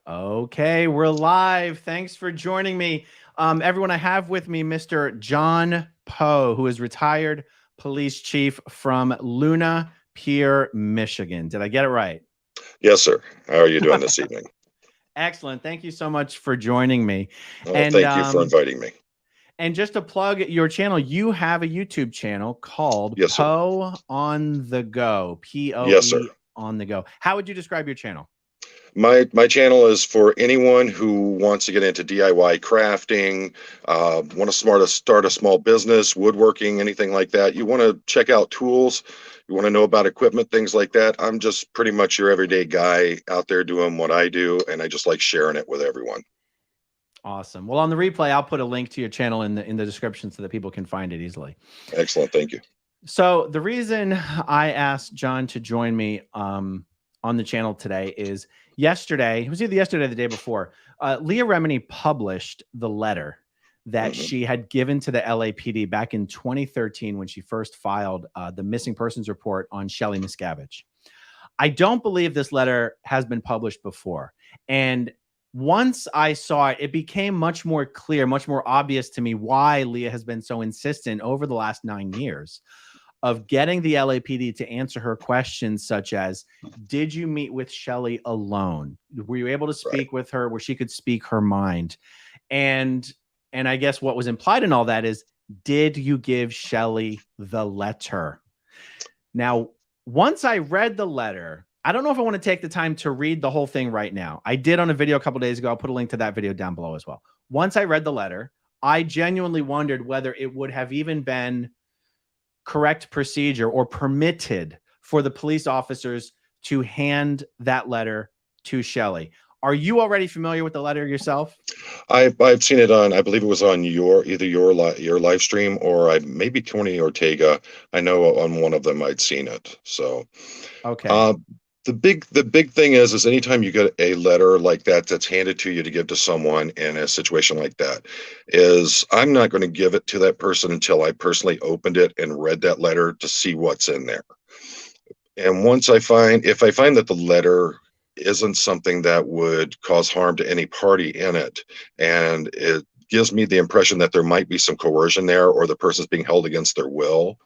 Okay, we're live. Thanks for joining me. Everyone, I have with me Mr. John Poe, who is retired police chief from Luna Pier, Michigan. Did I get it right? Yes, sir. How are you doing this evening? Excellent. Thank you so much for joining me. Well, And thank you for inviting me. and just to plug your channel, you have a YouTube channel called Yes, sir. Poe On The Go. Yes, sir. Poe On The Go. How would you describe your channel? My channel is for anyone who wants to get into DIY crafting, want to start a small business, woodworking, anything like that. You want to check out tools, you want to know about equipment, things like that. I'm just pretty much your everyday guy out there doing what I do, and I just like sharing it with everyone. Awesome. Well, on the replay, I'll put a link to your channel in the description so that people can find it easily. Excellent. Thank you. So the reason I asked John to join me on the channel today is yesterday, it was either yesterday or the day before, Leah Remini published the letter that she had given to the LAPD back in 2013 when she first filed the missing persons report on Shelly Miscavige. I don't believe this letter has been published before. And once I saw it, it became much more clear, much more obvious to me why Leah has been so insistent over the last 9 years of getting the LAPD to answer her questions, such as, did you meet with Shelly alone? Were you able to speak with her where she could speak her mind? And I guess what was implied in all that is, did you give Shelly the letter? Now, once I read the letter, I don't know if I want to take the time to read the whole thing right now. I did on a video a couple days ago. I'll put a link to that video down below as well. Once I read the letter, I genuinely wondered whether it would have even been correct procedure or permitted for the police officers to hand that letter to Shelly. Are you already familiar with the letter yourself? I've seen it on, I believe it was on either your live stream or maybe Tony Ortega. I know on one of them I'd seen it. So okay. The big thing is anytime you get a letter like that that's handed to you to give to someone in a situation like that, is I'm not going to give it to that person until I personally opened it and read that letter to see what's in there. And if I find that the letter isn't something that would cause harm to any party in it, and it gives me the impression that there might be some coercion there or the person's being held against their will,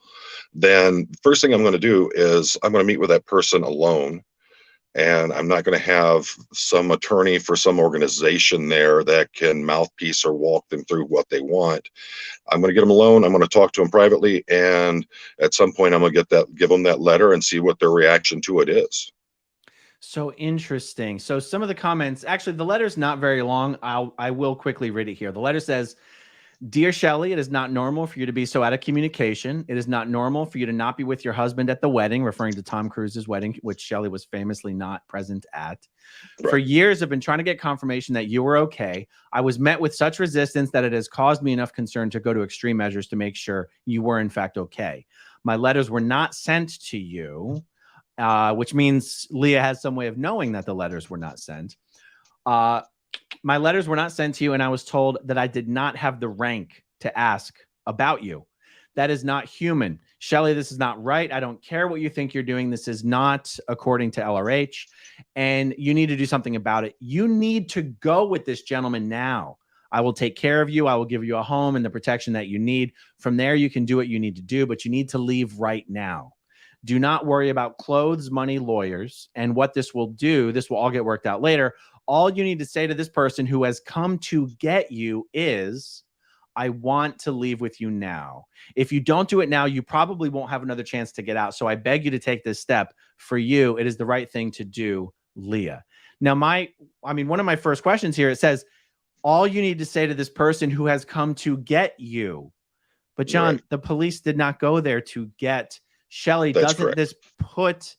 then first thing I'm going to do is I'm going to meet with that person alone. And I'm not going to have some attorney for some organization there that can mouthpiece or walk them through what they want. I'm going to get them alone. I'm going to talk to them privately. And at some point, I'm going to give them that letter and see what their reaction to it is. So interesting. So some of the comments, actually, the letter's not very long. I will quickly read it here. The letter says, "Dear Shelly, it is not normal for you to be so out of communication. It is not normal for you to not be with your husband at the wedding," referring to Tom Cruise's wedding, which Shelly was famously not present at. Right. "For years, I've been trying to get confirmation that you were okay. I was met with such resistance that it has caused me enough concern to go to extreme measures to make sure you were in fact okay. My letters were not sent to you," which means Leah has some way of knowing that the letters were not sent. "My letters were not sent to you, and I was told that I did not have the rank to ask about you. That is not human. Shelly, this is not right. I don't care what you think you're doing. This is not according to LRH, and you need to do something about it. You need to go with this gentleman now. I will take care of you. I will give you a home and the protection that you need. From there, you can do what you need to do, but you need to leave right now. Do not worry about clothes, money, lawyers, and what this will do. This will all get worked out later. All you need to say to this person who has come to get you is, I want to leave with you now. If you don't do it now, you probably won't have another chance to get out. So I beg you to take this step. For you, it is the right thing to do, Leah." Now, one of my first questions here, it says, all you need to say to this person who has come to get you. But John, the police did not go there to get Shelly. Doesn't this put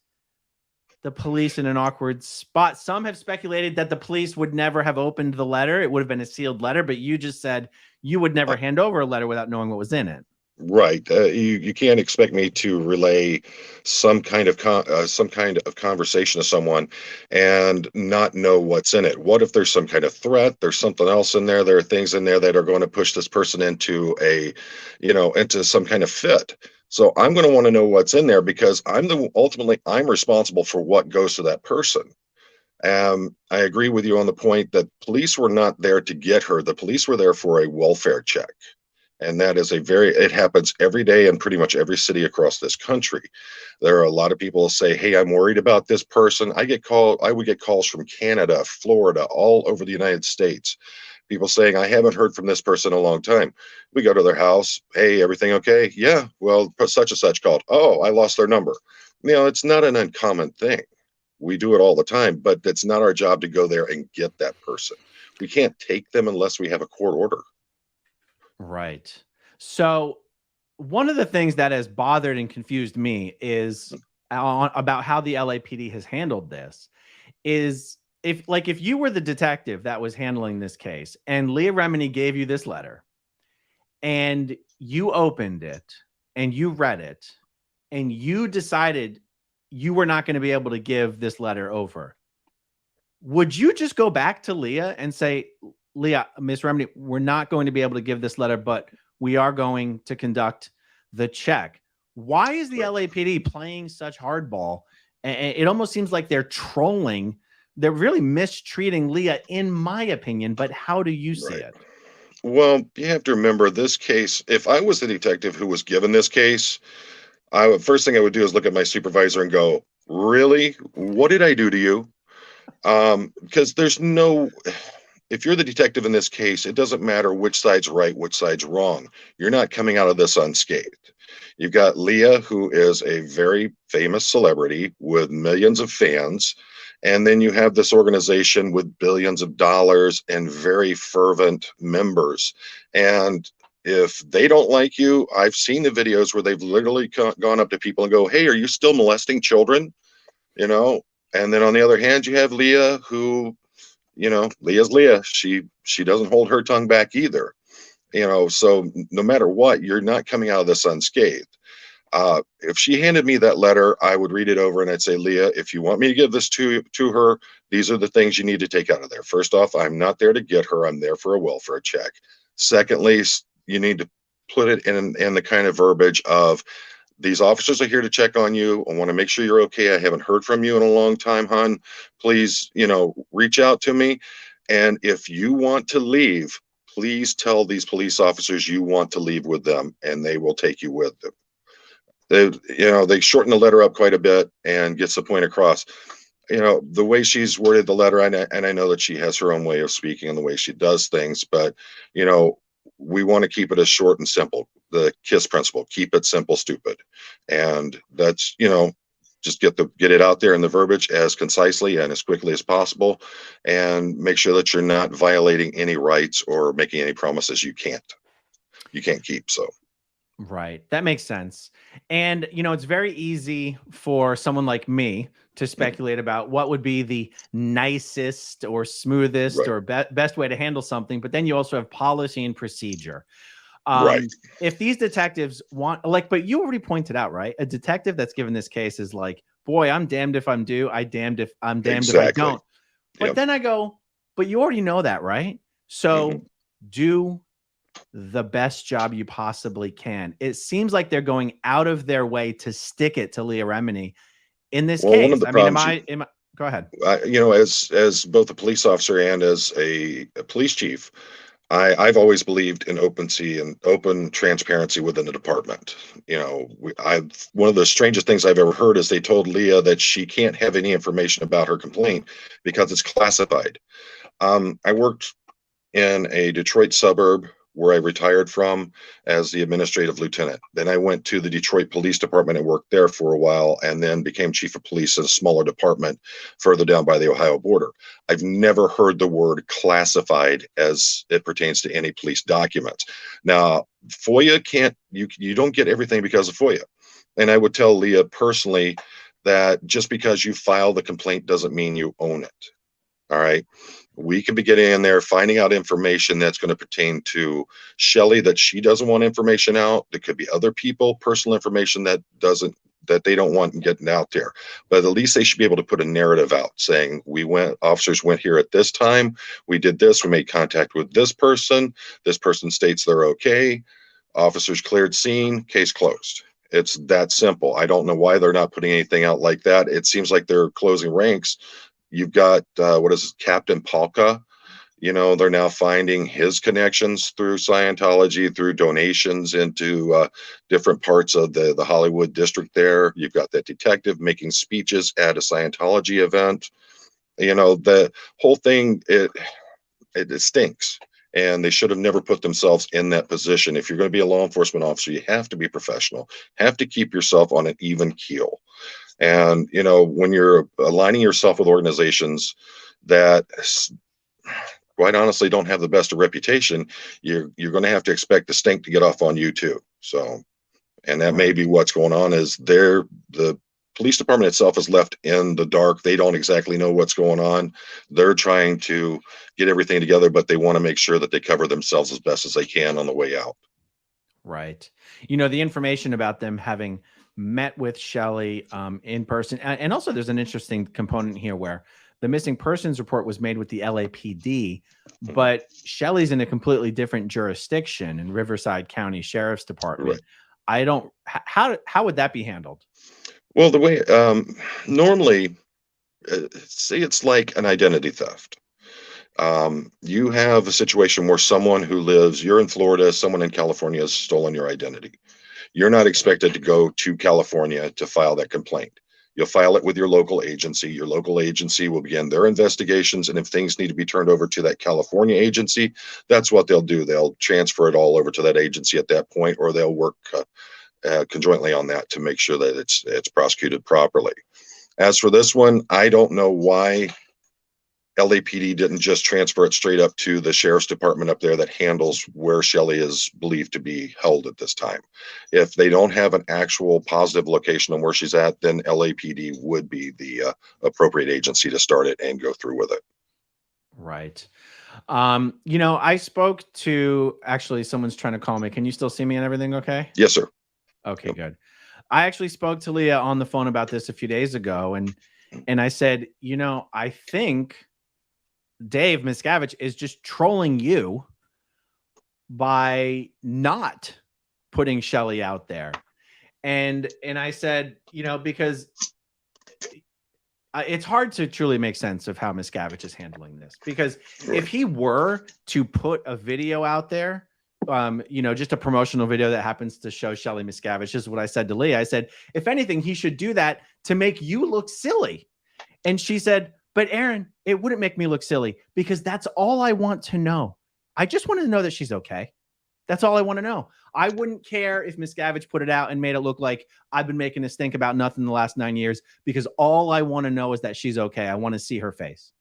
the police in an awkward spot? Some have speculated that the police would never have opened the letter. It would have been a sealed letter, but you just said you would never hand over a letter without knowing what was in it. Right. You can't expect me to relay some kind of conversation to someone and not know what's in it. What if there's some kind of threat? There's something else in there. There are things in there that are going to push this person into into some kind of fit. So I'm going to want to know what's in there because ultimately I'm responsible for what goes to that person. I agree with you on the point that police were not there to get her. The police were there for a welfare check. And that is it happens every day in pretty much every city across this country. There are a lot of people who say, hey, I'm worried about this person. I would get calls from Canada, Florida, all over the United States. People saying, I haven't heard from this person in a long time. We go to their house. Hey, everything okay? Yeah, well, such and such called. Oh, I lost their number. It's not an uncommon thing. We do it all the time, but it's not our job to go there and get that person. We can't take them unless we have a court order. Right. So one of the things that has bothered and confused me is about how the LAPD has handled this is if you were the detective that was handling this case and Leah Remini gave you this letter and you opened it and you read it and you decided you were not going to be able to give this letter over, would you just go back to Leah and say, Leah, Miss Remini, we're not going to be able to give this letter, but we are going to conduct the check? Why is the LAPD playing such hardball? And it almost seems like they're trolling. They're really mistreating Leah, in my opinion. But how do you see it? Well, you have to remember this case. If I was the detective who was given this case, first thing I would do is look at my supervisor and go, really? What did I do to you? Because if you're the detective in this case, it doesn't matter which side's right, which side's wrong. You're not coming out of this unscathed. You've got Leah, who is a very famous celebrity with millions of fans. And then you have this organization with billions of dollars and very fervent members. And if they don't like you, I've seen the videos where they've literally gone up to people and go, hey, are you still molesting children? And then on the other hand, you have Leah, who, Leah's Leah. She doesn't hold her tongue back either. So no matter what, you're not coming out of this unscathed. If she handed me that letter, I would read it over and I'd say, Leah, if you want me to give this to her, these are the things you need to take out of there. First off, I'm not there to get her. I'm there for a welfare check. Secondly, you need to put it in the kind of verbiage of, these officers are here to check on you. I want to make sure you're okay. I haven't heard from you in a long time, hon. Please, reach out to me. And if you want to leave, please tell these police officers you want to leave with them, and they will take you with them. They shorten the letter up quite a bit and gets the point across. The way she's worded the letter, and I know that she has her own way of speaking and the way she does things, but we want to keep it as short and simple. The KISS principle: keep it simple, stupid. And that's just get it out there in the verbiage as concisely and as quickly as possible, and make sure that you're not violating any rights or making any promises you can't keep. So right, that makes sense. And it's very easy for someone like me to speculate about what would be the nicest or smoothest or best way to handle something, but then you also have policy and procedure. If these detectives want, but you already pointed out, right? A detective that's given this case is like, boy, I'm damned if I'm damned if I don't. But then I go, but you already know that, right? So do the best job you possibly can. It seems like they're going out of their way to stick it to Leah Remini in this case. One of the problems, go ahead. As both a police officer and as a police chief, I've always believed in open transparency within the department. One of the strangest things I've ever heard is they told Leah that she can't have any information about her complaint because it's classified. I worked in a Detroit suburb where I retired from as the administrative lieutenant. Then I went to the Detroit Police Department and worked there for a while, and then became chief of police in a smaller department further down by the Ohio border. I've never heard the word classified as it pertains to any police documents. Now, FOIA you don't get everything because of FOIA. And I would tell Leah personally that just because you file the complaint doesn't mean you own it. All right. We can be getting in there, finding out information that's going to pertain to Shelly that she doesn't want information out. There could be other people, personal information that they don't want getting out there. But at least they should be able to put a narrative out saying, officers went here at this time. We did this. We made contact with this person. This person states they're okay. Officers cleared scene. Case closed. It's that simple. I don't know why they're not putting anything out like that. It seems like they're closing ranks You've got what is it, Captain Palka. You know, they're now finding his connections through Scientology, through donations into different parts of the Hollywood district there. You've got that detective making speeches at a Scientology event. You know, the whole thing, it stinks. And they should have never put themselves in that position. If you're going to be a law enforcement officer, you have to be professional, have to keep yourself on an even keel. And, you know, when you're aligning yourself with organizations that quite honestly don't have the best of reputation, you're going to have to expect the stink to get off on you too. So, and that may be what's going on, is the police department itself is left in the dark. They don't exactly know what's going on. They're trying to get everything together, but they want to make sure that they cover themselves as best as they can on the way out. Right. You know, the information about them having met with Shelly in person. And also there's an interesting component here where the missing persons report was made with the LAPD, but Shelly's in a completely different jurisdiction in Riverside County Sheriff's Department. Right. I don't, how would that be handled? Well, the way normally, say it's like an identity theft. You have a situation where someone who lives, you're in Florida, someone in California has stolen your identity. You're not expected to go to California to file that complaint. You'll file it with your local agency. Your local agency will begin their investigations. And if things need to be turned over to that California agency, that's what they'll do. They'll transfer it all over to that agency at that point, or they'll work conjointly on that to make sure that it's prosecuted properly. As for this one, I don't know why LAPD didn't just transfer it straight up to the sheriff's department up there that handles where Shelly is believed to be held at this time. If they don't have an actual positive location on where she's at, then LAPD would be the appropriate agency to start it and go through with it. Right. You know, I spoke to, actually, someone's trying to call me. Can you still see me and everything okay? Yes, sir. Okay, good. I actually spoke to Leah on the phone about this a few days ago, and I said, you know, I think Dave Miscavige is just trolling you by not putting Shelly out there. And I said, you know, because it's hard to truly make sense of how Miscavige is handling this, because if he were to put a video out there, you know, just a promotional video that happens to show Shelly Miscavige, this is what I said to Leah. I said, if anything, he should do that to make you look silly. And she said, but Aaron, it wouldn't make me look silly, because that's all I want to know. I just want to know that she's okay. That's all I want to know. I wouldn't care if Miscavige put it out and made it look like I've been making a stink about nothing the last 9 years, because all I want to know is that she's okay. I want to see her face.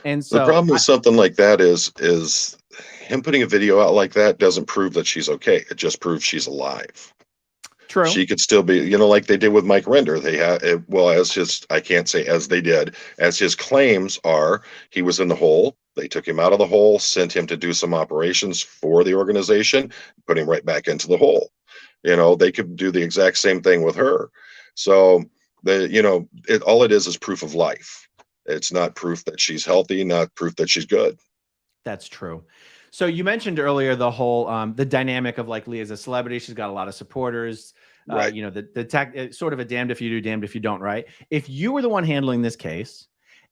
And so the problem with something like that is him putting a video out like that doesn't prove that she's okay. It just proves she's alive. True. She could still be, you know, like they did with Mike Render. They had, well, as his, I can't say as they did, as his claims are, he was in the hole. They took him out of the hole, sent him to do some operations for the organization, put him right back into the hole. You know, they could do the exact same thing with her. So you know, all it is proof of life. It's not proof that she's healthy, not proof that she's good. That's true. So you mentioned earlier the whole the dynamic of like Leah's a celebrity. She's got a lot of supporters. Right. You know, it's sort of a damned if you do, damned if you don't, right? If you were the one handling this case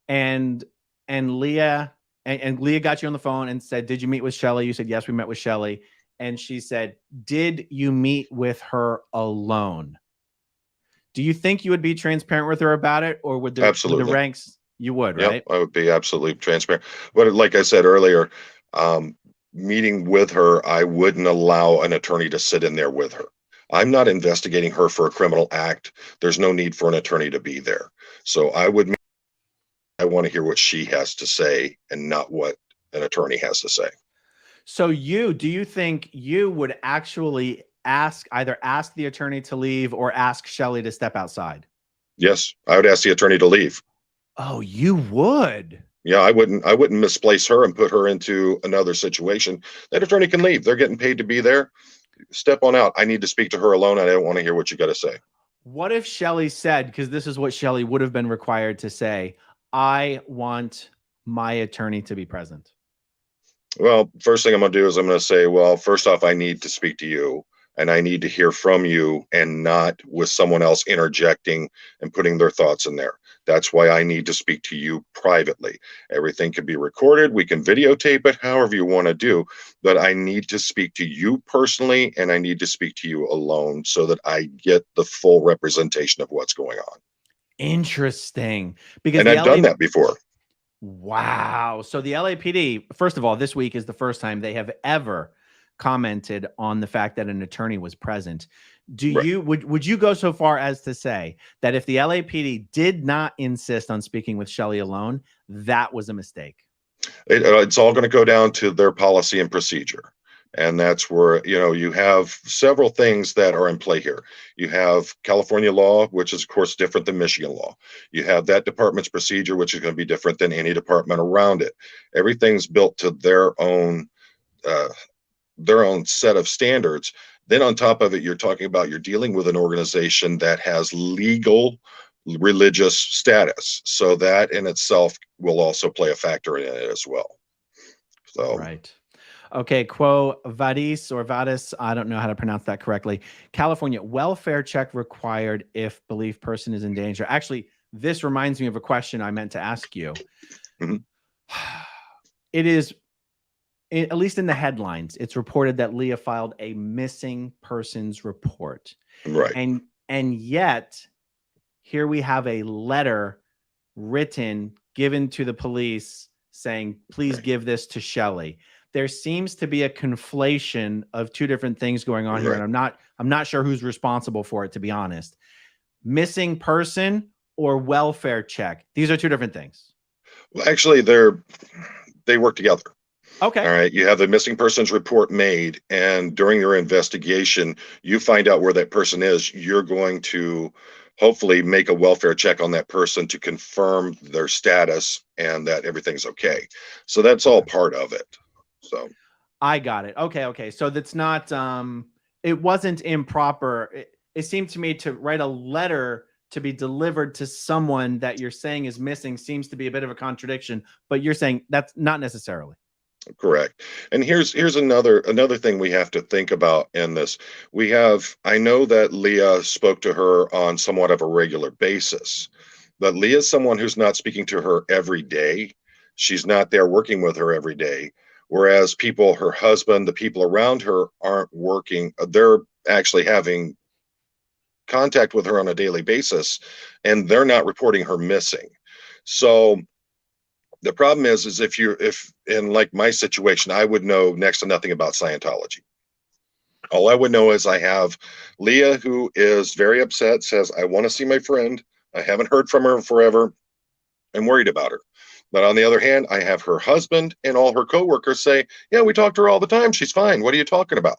and Leah and Leah got you on the phone and said, did you meet with Shelly? You said, yes, we met with Shelly. And she said, did you meet with her alone? Do you think you would be transparent with her about it, or would the ranks, you would, right? Yep, I would be absolutely transparent. But like I said earlier, meeting with her, I wouldn't allow an attorney to sit in there with her. I'm not investigating her for a criminal act. There's no need for an attorney to be there. So I want to hear what she has to say and not what an attorney has to say. So do you think you would actually either ask the attorney to leave or ask Shelly to step outside? Yes, I would ask the attorney to leave. Oh, you would? Yeah, I wouldn't misplace her and put her into another situation. That attorney can leave. They're getting paid to be there. Step on out. I need to speak to her alone. I don't want to hear what you got to say. What if Shelly said, because this is what Shelly would have been required to say, I want my attorney to be present? Well, first thing I'm going to do is I'm going to say, well, first off, I need to speak to you and I need to hear from you, and not with someone else interjecting and putting their thoughts in there. That's why I need to speak to you privately. Everything can be recorded. We can videotape it, however you want to do. But I need to speak to you personally, and I need to speak to you alone so that I get the full representation of what's going on. Interesting. Because And the I've done LA that before. Wow. So the LAPD, first of all, this week is the first time they have ever commented on the fact that an attorney was present. Do Right. you would you go so far as to say that if the LAPD did not insist on speaking with Shelly alone, that was a mistake? It's all going to go down to their policy and procedure. And that's where, you have several things that are in play here. You have California law, which is, of course, different than Michigan law. You have that department's procedure, which is going to be different than any department around it. Everything's built to uh, their own set of standards. Then on top of it, you're talking about you're dealing with an organization that has legal religious status. So that in itself will also play a factor in it as well. So Right. Okay, Quo Vadis or Vadis, I don't know how to pronounce that correctly. California, welfare check required if believed person is in danger. Actually, this reminds me of a question I meant to ask you. mhm, It is, at least in the headlines, it's reported that Leah filed a missing persons report. right. And yet, here we have a letter written, given to the police saying, please give this to Shelly. There seems to be a conflation of two different things going on here, Right. and I'm not sure who's responsible for it, to be honest. Missing person or welfare check. These are two different things. Well, actually, they work together. Okay. All right. You have the missing persons report made, and during your investigation, you find out where that person is. You're going to hopefully make a welfare check on that person to confirm their status and that everything's okay. So that's all part of it. So I got it. Okay, okay. So that's not it wasn't improper. It seemed to me to write a letter to be delivered to someone that you're saying is missing seems to be a bit of a contradiction, but you're saying that's not necessarily. correct. And here's another thing we have to think about in this. I know that Leah spoke to her on somewhat of a regular basis, but Leah's someone who's not speaking to her every day. She's not there working with her every day. Whereas her husband, the people around her aren't working. They're actually having contact with her on a daily basis, and they're not reporting her missing. So the problem is if in like my situation, I would know next to nothing about Scientology. All I would know is I have Leah, who is very upset, says, I want to see my friend. I haven't heard from her in forever. I'm worried about her. But on the other hand, I have her husband and all her coworkers say, yeah, we talk to her all the time. She's fine. What are you talking about?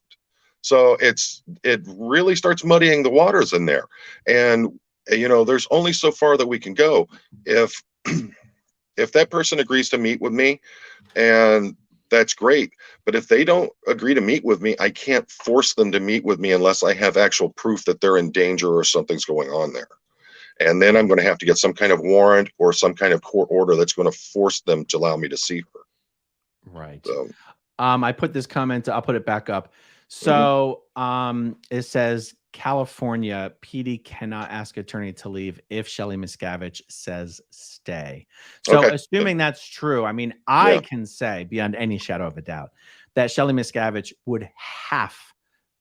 So it really starts muddying the waters in there. And there's only so far that we can go. If if that person agrees to meet with me, and that's great. But if they don't agree to meet with me, I can't force them to meet with me unless I have actual proof that they're in danger or something's going on there. And then I'm going to have to get some kind of warrant or some kind of court order that's going to force them to allow me to see her. Right. So, I put this comment, I'll put it back up. mhm. So it says California PD cannot ask attorney to leave if Shelly Miscavige says stay. So Okay. assuming that's true, I mean, I Yeah. can say beyond any shadow of a doubt that Shelly Miscavige would have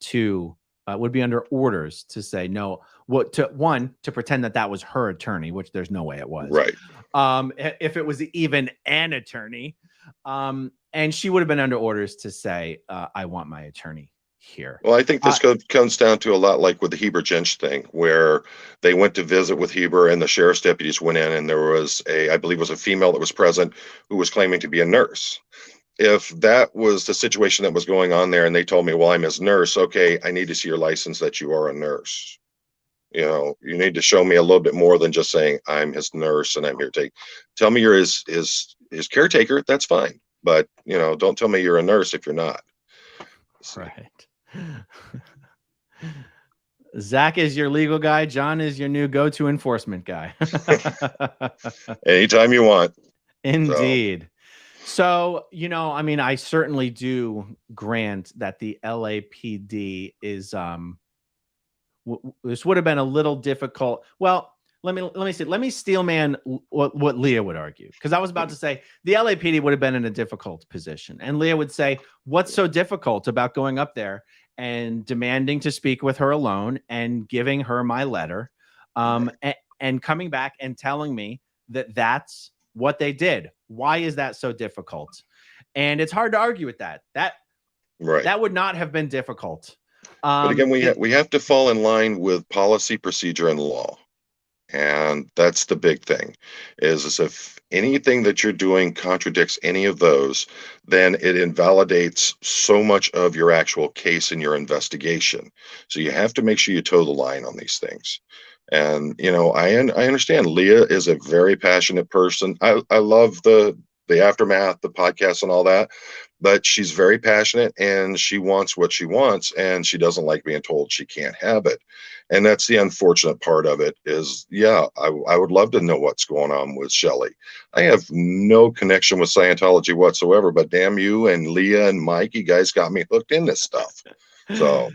to would be under orders to say no. What to pretend that that was her attorney, which there's no way it was. Right. If it was even an attorney, and she would have been under orders to say, I want my attorney here. Well, I think this comes down to a lot like with the Heber Jentzsch thing, where they went to visit with Heber and the sheriff's deputies went in, and there was I believe it was a female that was present who was claiming to be a nurse. If that was the situation that was going on there and they told me, well, I'm his nurse, okay, I need to see your license that you are a nurse. You need to show me a little bit more than just saying I'm his nurse and I'm here to tell me you're his caretaker. That's fine. But, don't tell me you're a nurse if you're not. So, right. Zach is your legal guy. John is your new go-to enforcement guy. anytime you want. Indeed. So, I mean, I certainly do grant that the LAPD is this would have been a little difficult. Well, let me steelman what Leah would argue, because I was about to say the LAPD would have been in a difficult position, and Leah would say, what's so difficult about going up there and demanding to speak with her alone and giving her my letter, and coming back and telling me that that's what they did? Why is that so difficult? And it's hard to argue with that. That would not have been difficult. But again, we have to fall in line with policy, procedure, and law. And that's the big thing, is if anything that you're doing contradicts any of those, then it invalidates so much of your actual case and your investigation. So you have to make sure you toe the line on these things. And, you know, I understand Leah is a very passionate person. I love the aftermath, the podcast and all that, but she's very passionate and she wants what she wants, and she doesn't like being told she can't have it. And that's the unfortunate part of it is, yeah, I would love to know what's going on with Shelly. I have no connection with Scientology whatsoever, but damn you and Leah and Mike, you guys got me hooked in this stuff. So.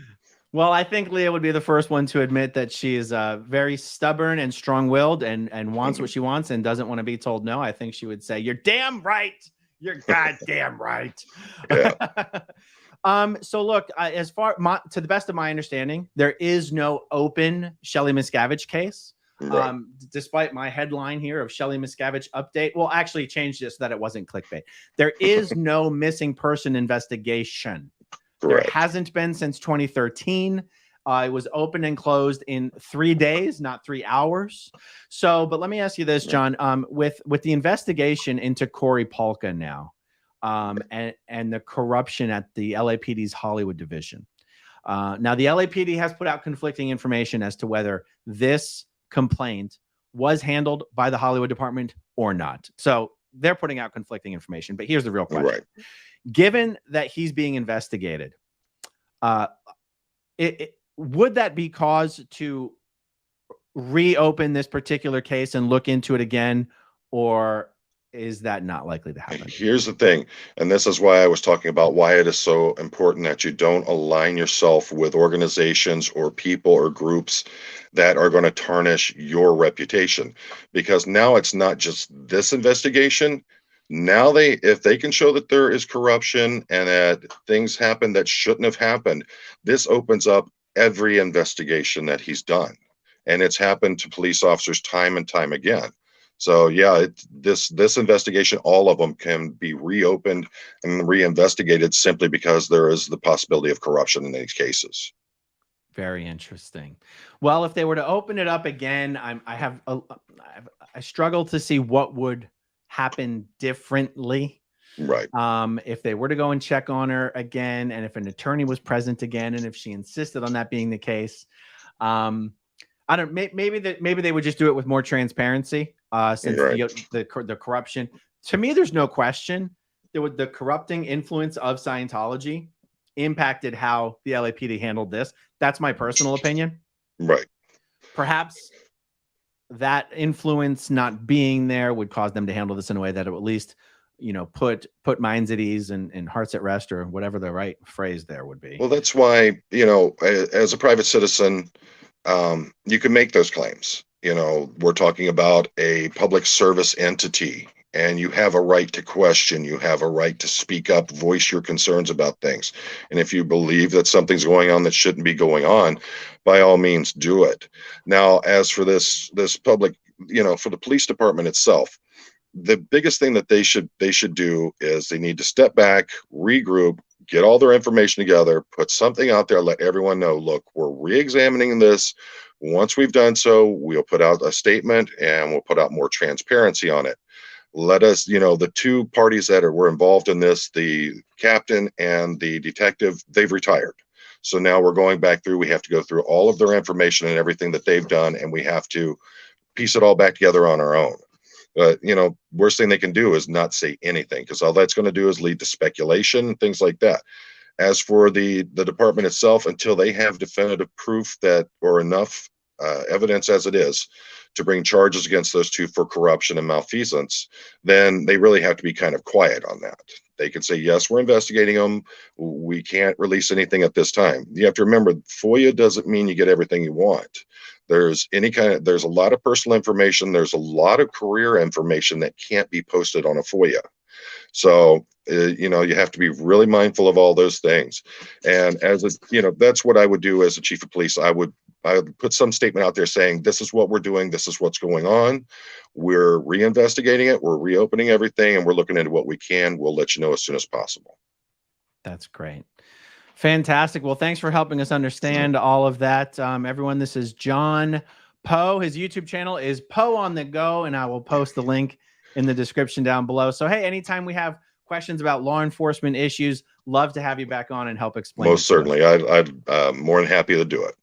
Well, I think Leah would be the first one to admit that she is very stubborn and strong-willed and wants what she wants and doesn't want to be told no. I think she would say, "You're damn right. You're goddamn right." Yeah. So look, as far to the best of my understanding, there is no open Shelly Miscavige case. Right. Despite my headline here of Shelly Miscavige update, well, actually changed it so that it wasn't clickbait. There is no missing person investigation. Correct. There hasn't been since 2013. It was opened and closed in 3 days, not 3 hours. So, but let me ask you this, John, with the investigation into Corey Palka now, and the corruption at the LAPD's Hollywood division. Now, the LAPD has put out conflicting information as to whether this complaint was handled by the Hollywood department or not. So they're putting out conflicting information, but here's the real question. Right. Given that he's being investigated, would that be cause to reopen this particular case and look into it again, or is that not likely to happen? Here's the thing, and this is why I was talking about why it is so important that you don't align yourself with organizations or people or groups that are going to tarnish your reputation. Because now it's not just this investigation. Now if they can show that there is corruption and that things happen that shouldn't have happened, this opens up every investigation that he's done. And it's happened to police officers time and time again. So yeah, this investigation, all of them can be reopened and reinvestigated simply because there is the possibility of corruption in these cases. Very interesting. Well, if they were to open it up again, I struggle to see what would happen differently. Right. If they were to go and check on her again, and if an attorney was present again, and if she insisted on that being the case, I don't. Maybe they would just do it with more transparency. Since the corruption, to me, there's no question that the corrupting influence of Scientology impacted how the LAPD handled this. That's my personal opinion. Right. Perhaps that influence not being there would cause them to handle this in a way that it would at least, put minds at ease and hearts at rest, or whatever the right phrase there would be. Well, that's why, as a private citizen, you can make those claims. We're talking about a public service entity, and you have a right to question. You have a right to speak up, voice your concerns about things. And if you believe that something's going on that shouldn't be going on, by all means, do it. Now, as for this public, for the police department itself, the biggest thing that they should do is they need to step back, regroup, get all their information together, put something out there, let everyone know, look, we're re-examining this. Once we've done so, we'll put out a statement and we'll put out more transparency on it. Let us, the two parties that were involved in this, the captain and the detective, they've retired. So now we're going back through, we have to go through all of their information and everything that they've done, and we have to piece it all back together on our own. But, worst thing they can do is not say anything, because all that's going to do is lead to speculation, things like that. As for the department itself, until they have definitive proof that, or enough evidence as it is, to bring charges against those two for corruption and malfeasance, then they really have to be kind of quiet on that. They can say, yes, we're investigating them. We can't release anything at this time. You have to remember, FOIA doesn't mean you get everything you want. There's a lot of personal information. There's a lot of career information that can't be posted on a FOIA. So, you know, you have to be really mindful of all those things. And that's what I would do as a chief of police. I would put some statement out there saying, this is what we're doing. This is what's going on. We're reinvestigating it. We're reopening everything, and we're looking into what we can. We'll let you know as soon as possible. That's great. Fantastic. Well, thanks for helping us understand all of that. Everyone, this is John Poe. His YouTube channel is Poe On The Go, and I will post the link in the description down below. So, hey, anytime we have questions about law enforcement issues, love to have you back on and help explain. Most certainly. I'd more than happy to do it.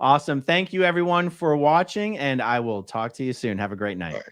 Awesome. Thank you, everyone, for watching, and I will talk to you soon. Have a great night.